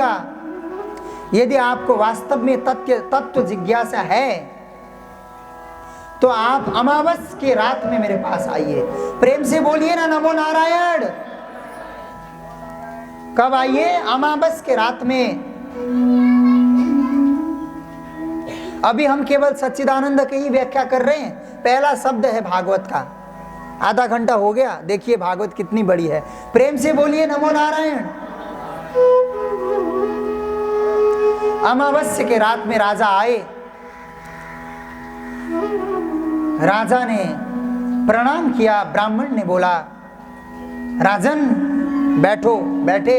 दूंगा। यदि आपको वास्तव में तत्व जिज्ञासा है तो आप अमावस की रात में मेरे पास आइए। प्रेम से बोलिए ना नमो नारायण। कब आइए? अमावस के रात में। अभी हम केवल सच्चिदानंद की ही व्याख्या कर रहे हैं। पहला शब्द है भागवत का। आधा घंटा हो गया, देखिए भागवत कितनी बड़ी है। प्रेम से बोलिए नमो नारायण। अमावस्या के रात में राजा आए। राजा ने प्रणाम किया। ब्राह्मण ने बोला, राजन बैठो। बैठे।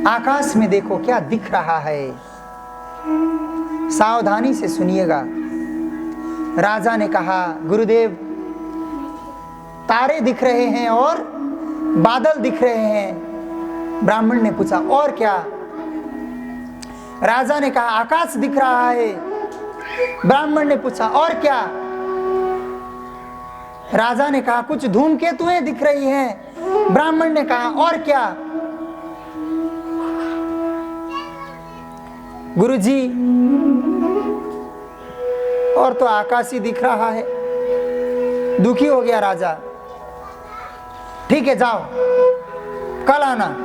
आकाश में देखो क्या दिख रहा है, सावधानी से सुनिएगा। राजा ने कहा, गुरुदेव तारे दिख रहे हैं और बादल दिख रहे हैं। ब्राह्मण ने पूछा, और क्या? राजा ने कहा, आकाश दिख रहा है। ब्राह्मण ने पूछा, और क्या? राजा ने कहा, कुछ धूमकेतुएं दिख रही हैं। ब्राह्मण ने कहा, और क्या? गुरुजी, और तो आकाश ही दिख रहा है। दुखी हो गया राजा। ठीक है, जाओ, कल आना।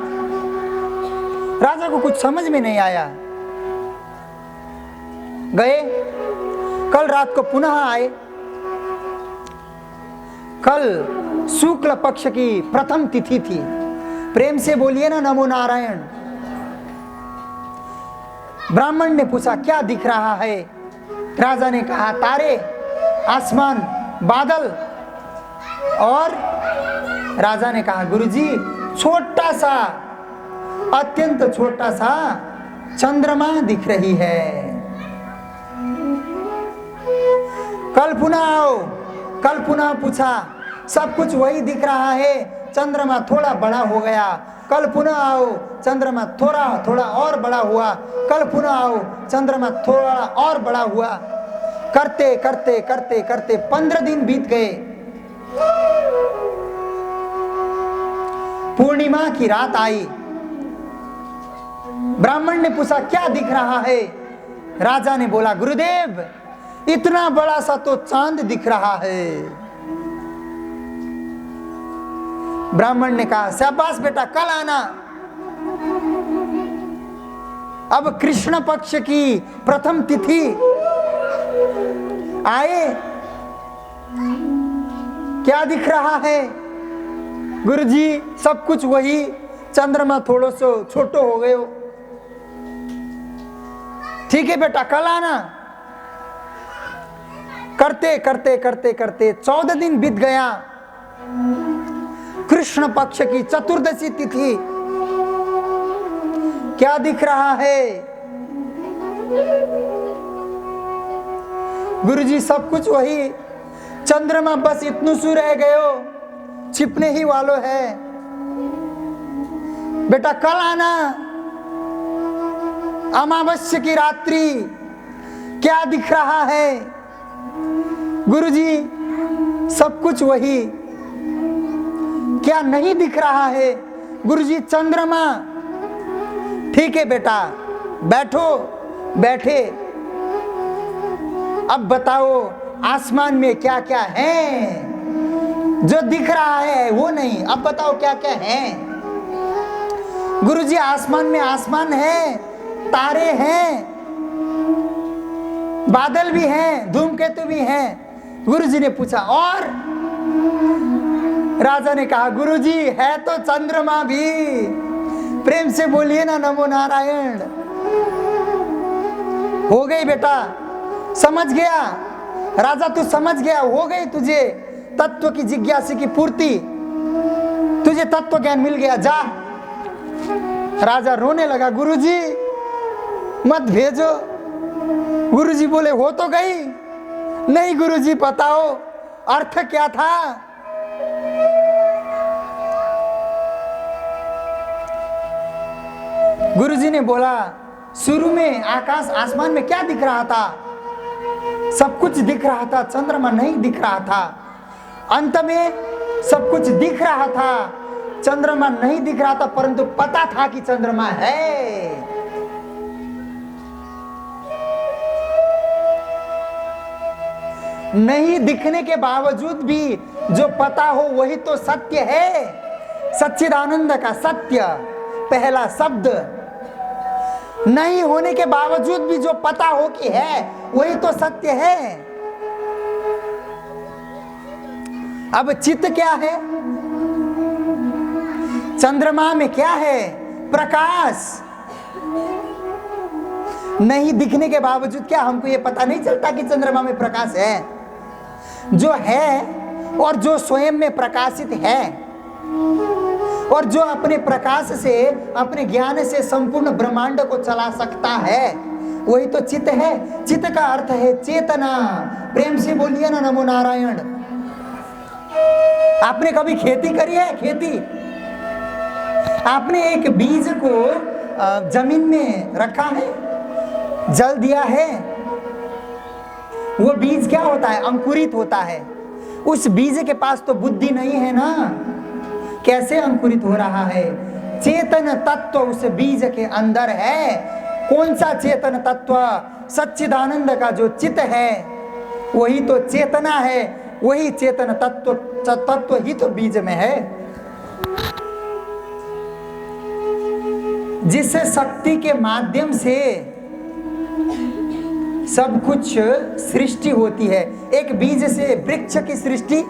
राजा को कुछ समझ में नहीं आया। गए। कल रात को पुनः आए। कल शुक्ल पक्ष की प्रथम तिथि थी। प्रेम से बोलिए ना नमो नारायण। ब्राह्मण ने पूछा, क्या दिख रहा है? राजा ने कहा, तारे, आसमान, बादल। और राजा ने कहा, गुरुजी छोटा सा, अत्यंत छोटा सा चंद्रमा दिख रही है। कल पुनः आओ। कल पुनः पूछा, सब कुछ वही दिख रहा है, चंद्रमा थोड़ा बड़ा हो गया। कल पुनः आओ, चंद्रमा थोड़ा थोड़ा और बड़ा हुआ। कल पुनः आओ, चंद्रमा थोड़ा और बड़ा हुआ। करते करते करते करते 15 दिन बीत गए। पूर्णिमा की रात आई। ब्राह्मण ने पूछा, क्या दिख रहा है? राजा ने बोला, गुरुदेव इतना बड़ा सा तो चांद दिख रहा है। ब्राह्मण ने कहा, शाबाश बेटा, कल आना। अब कृष्ण पक्ष की प्रथम तिथि आए। क्या दिख रहा है? गुरुजी सब कुछ वही, चंद्रमा थोड़ो सो छोटो हो गए हो। ठीक है बेटा, कल आना। करते करते करते करते 14 दिन बीत गया। कृष्ण पक्ष की चतुर्दशी तिथि। क्या दिख रहा है? गुरुजी सब कुछ वही, चंद्रमा बस इतनु सु रह गयो, छिपने ही वालों है। बेटा कल आना। अमावस्या की रात्रि। क्या दिख रहा है? गुरुजी सब कुछ वही। क्या नहीं दिख रहा है? गुरुजी चंद्रमा। ठीक है बेटा, बैठो। बैठे। अब बताओ आसमान में क्या क्या है? जो दिख रहा है वो नहीं, अब बताओ क्या क्या है? गुरुजी आसमान में आसमान है, तारे हैं, बादल भी हैं, धूमकेतु भी हैं। गुरुजी ने पूछा, और? राजा ने कहा, गुरुजी है तो चंद्रमा भी। प्रेम से बोलिए ना नमो नारायण। हो गई बेटा, समझ गया राजा, तू समझ गया, हो गई तुझे तत्व की जिज्ञासा की पूर्ति, तुझे तत्व ज्ञान मिल गया, जा। राजा रोने लगा, गुरुजी मत भेजो। गुरुजी बोले, हो तो गई। नहीं गुरुजी, बताओ अर्थ क्या था? गुरुजी ने बोला, शुरू में आकाश आसमान में क्या दिख रहा था? सब कुछ दिख रहा था, चंद्रमा नहीं दिख रहा था। अंत में सब कुछ दिख रहा था, चंद्रमा नहीं दिख रहा था, परंतु पता था कि चंद्रमा है। नहीं दिखने के बावजूद भी जो पता हो वही तो सत्य है। सच्चिदानंद का सत्य पहला शब्द। नहीं होने के बावजूद भी जो पता हो कि है वही तो सत्य है। अब चित्त क्या है? चंद्रमा में क्या है? प्रकाश। नहीं दिखने के बावजूद क्या हमको ये पता नहीं चलता कि चंद्रमा में प्रकाश है? जो है और जो स्वयं में प्रकाशित है और जो अपने प्रकाश से, अपने ज्ञान से संपूर्ण ब्रह्मांड को चला सकता है, वही तो चित्त है। चित्त का अर्थ है चेतना। प्रेम से बोलिए ना नमो नारायण। आपने कभी खेती करी है? खेती, आपने एक बीज को जमीन में रखा है, जल दिया है, वो बीज क्या होता है? अंकुरित होता है। उस बीज के पास तो बुद्धि नहीं है ना, कैसे अंकुरित हो रहा है? चेतन तत्व उस बीज के अंदर है। कौन सा चेतन तत्व? सच्चिदानंद का जो चित्त है वही तो चेतना है। वही चेतन तत्व ही तो बीज में है, जिससे शक्ति के माध्यम से सब कुछ सृष्टि होती है। एक बीज से वृक्ष की सृष्टि।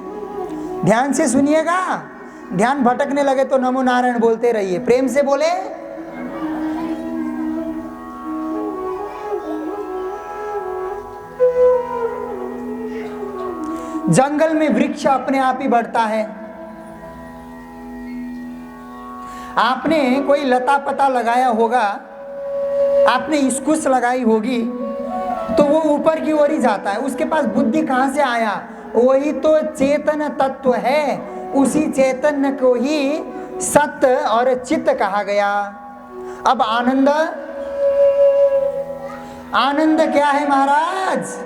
ध्यान से सुनिएगा, ध्यान भटकने लगे तो नमो नारायण बोलते रहिए। प्रेम से बोले। जंगल में वृक्ष अपने आप ही बढ़ता है। आपने कोई लता पता लगाया होगा, आपने इसकुस लगाई होगी, तो वो ऊपर की ओर ही जाता है। उसके पास बुद्धि कहां से आया? वही तो चेतन तत्व है। उसी चेतन को ही सत्य और चित्त कहा गया। अब आनंद, आनंद क्या है महाराज?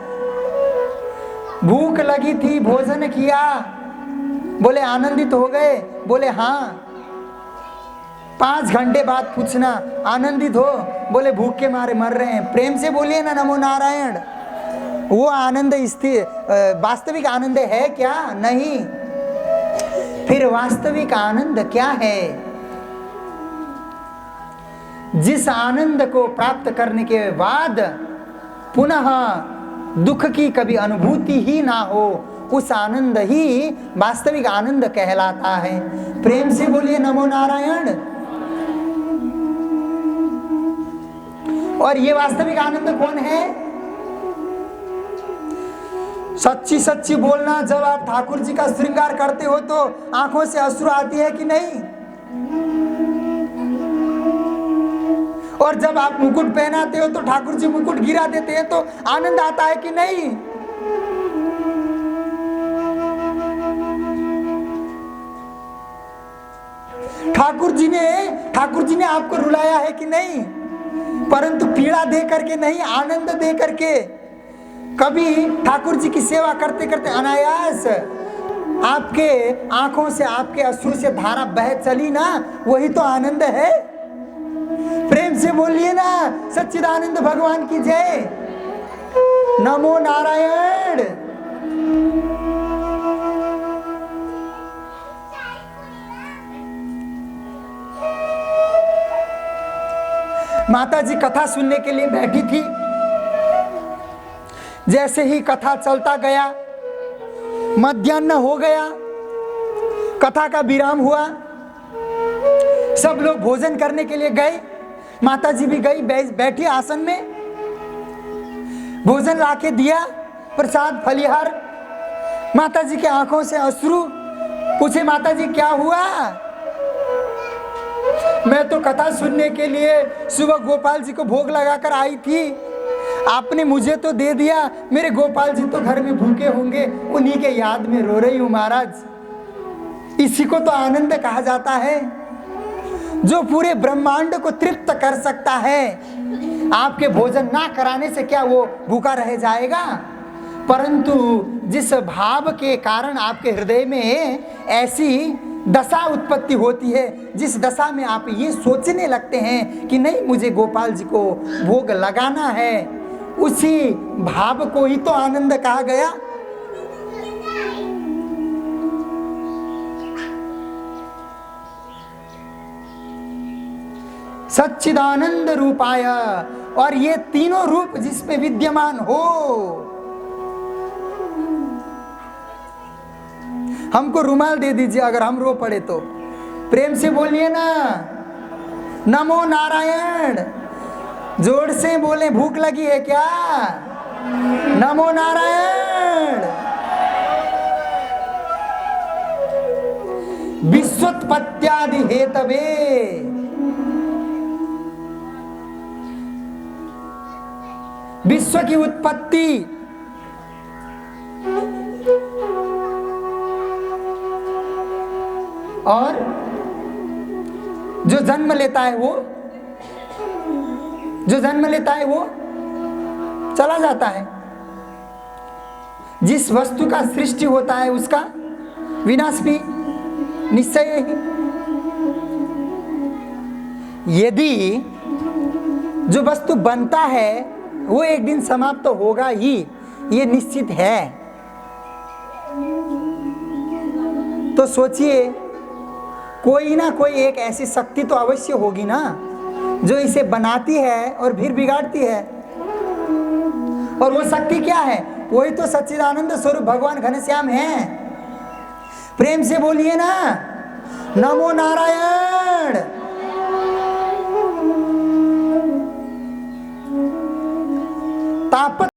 भूख लगी थी, भोजन किया, बोले आनंदित हो गए? बोले हाँ। 5 घंटे बाद पूछना आनंदित हो? बोले भूख के मारे मर रहे हैं। प्रेम से बोलिए ना नमो नारायण। वो आनंद स्थिर वास्तविक आनंद है क्या? नहीं। फिर वास्तविक आनंद क्या है? जिस आनंद को प्राप्त करने के बाद पुनः दुख की कभी अनुभूति ही ना हो, उस आनंद ही वास्तविक आनंद कहलाता है। प्रेम से बोलिए नमो नारायण। और ये वास्तविक आनंद कौन है? सच्ची सच्ची बोलना, जब आप ठाकुर जी का श्रृंगार करते हो तो आंखों से अश्रु आती है कि नहीं? और जब आप मुकुट पहनाते हो तो ठाकुर जी मुकुट गिरा देते हैं तो आनंद आता है कि नहीं? ठाकुर जी ने आपको रुलाया है कि नहीं? परंतु पीड़ा दे करके नहीं, आनंद दे करके। कभी ठाकुर जी की सेवा करते करते अनायास आपके आंखों से, आपके अश्रु से धारा बह चली ना, वही तो आनंद है। प्रेम से बोलिए ना सच्चिदानंद भगवान की जय। नमो नारायण। माता जी कथा सुनने के लिए बैठी थी। जैसे ही कथा चलता गया, मध्याह्न हो गया, कथा का विराम हुआ, सब लोग भोजन करने के लिए गए। माता जी भी गई, बैठी आसन में, भोजन लाके दिया, प्रसाद फलिहार। माता जी के आंखों से अश्रु। पूछे माता जी क्या हुआ? मैं तो कथा सुनने के लिए सुबह गोपाल जी को भोग लगाकर आई थी, आपने मुझे तो दे दिया, मेरे गोपाल जी तो घर में भूखे होंगे, उन्हीं के याद में रो रही हूं महाराज। इसी को तो आनंद कहा जाता है, जो पूरे ब्रह्मांड को तृप्त कर सकता है। आपके भोजन ना कराने से क्या वो भूखा रह जाएगा? परंतु जिस भाव के कारण आपके हृदय में ऐसी दशा उत्पत्ति होती है, जिस दशा में आप ये सोचने लगते हैं कि नहीं मुझे गोपाल जी को भोग लगाना है, उसी भाव को ही तो आनंद कहा गया। सच्चिदानंद रूपाय, और ये तीनों रूप जिसमें विद्यमान हो। हमको रुमाल दे दीजिए अगर हम रो पड़े तो, प्रेम से बोलिए ना, नमो नारायण। जोर से बोले, भूख लगी है क्या? नमो नारायण। विश्वोत्पत्त्यादि हेतवे, विश्व की उत्पत्ति और जो जन्म लेता है वो, जो जन्म लेता है वो चला जाता है। जिस वस्तु का सृष्टि होता है उसका विनाश भी निश्चय ही। यदि जो वस्तु बनता है वो एक दिन समाप्त तो होगा ही, ये निश्चित है। तो सोचिए, कोई ना कोई एक ऐसी शक्ति तो अवश्य होगी ना जो इसे बनाती है और फिर बिगाड़ती है। और वो शक्ति क्या है? वही तो सच्चिदानंद स्वरूप भगवान घनश्याम हैं। प्रेम से बोलिए ना, नमो नारायण। तापत